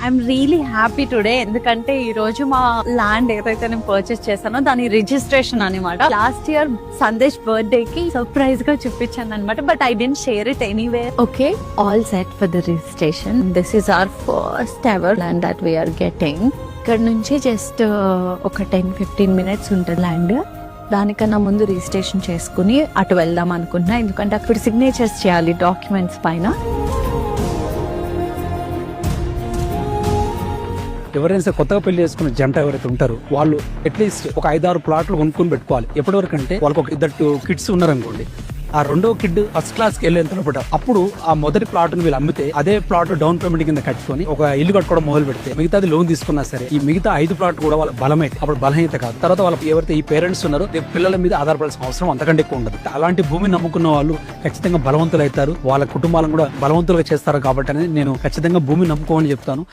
I'm really happy today. ఎందుకంటే ఈ రోజు మా ల్యాండ్ ఏదైతే నేను పర్చేస్ చేశానో దాని రిజిస్ట్రేషన్ అనమాట. లాస్ట్ ఇయర్ సందేశ్ బర్త్డే కి సర్ప్రైజ్ గా చూపించాను అనమాట. But I didn't share it anyway. Okay, all set for the registration. This is our first ever land that we're getting. ఇక్కడ నుంచి జస్ట్ ఒక 10-15 minutes ఉంటుంది ల్యాండ్. దానికన్నా ముందు రిజిస్ట్రేషన్ చేసుకుని అటు వెళ్దాం అనుకున్నా. ఎందుకంటే అక్కడ సిగ్నేచర్స్ చేయాలి డాక్యుమెంట్స్ పైన. ఎవరైనా సరే కొత్తగా పెళ్లి చేసుకున్న జంట ఎవరైతే ఉంటారో వాళ్ళు అట్లీస్ట్ ఒక 5-6 ప్లాట్లు కొనుక్కొని పెట్టుకోవాలి. ఎప్పటి వరకు అంటే వాళ్ళకి ఒక 2 kids ఉన్నారనుకోండి, ఆ రెండో కిడ్ ఫస్ట్ క్లాస్ కి వెళ్ళేంత లోపల అప్పుడు ఆ మొదటి ప్లాట్ ని వీళ్ళు అమ్మితే అదే ప్లాట్ డౌన్ పేమెంట్ కింద కట్టుకొని ఒక ఇల్లు కట్టుకోవడం మొదలు పెడితే మిగతాది లోన్ తీసుకున్నా సరే ఈ మిగతా 5 ప్లాట్ కూడా వాళ్ళ బలమైతే అప్పుడు బలహీనత కాదు. తర్వాత వాళ్ళ ఎవరైతే ఈ పేరెంట్స్ ఉన్నారో పిల్లల మీద ఆధారపడాల్సిన అవసరం అంతకంటే ఎక్కువ ఉండదు. అలాంటి భూమిని నమ్ముకున్న వాళ్ళు ఖచ్చితంగా బలవంతులు అవుతారు, వాళ్ళ కుటుంబాలను కూడా బలవంతులుగా చేస్తారు. కాబట్టి అనేది నేను ఖచ్చితంగా భూమిని నమ్ముకోమని చెప్తాను.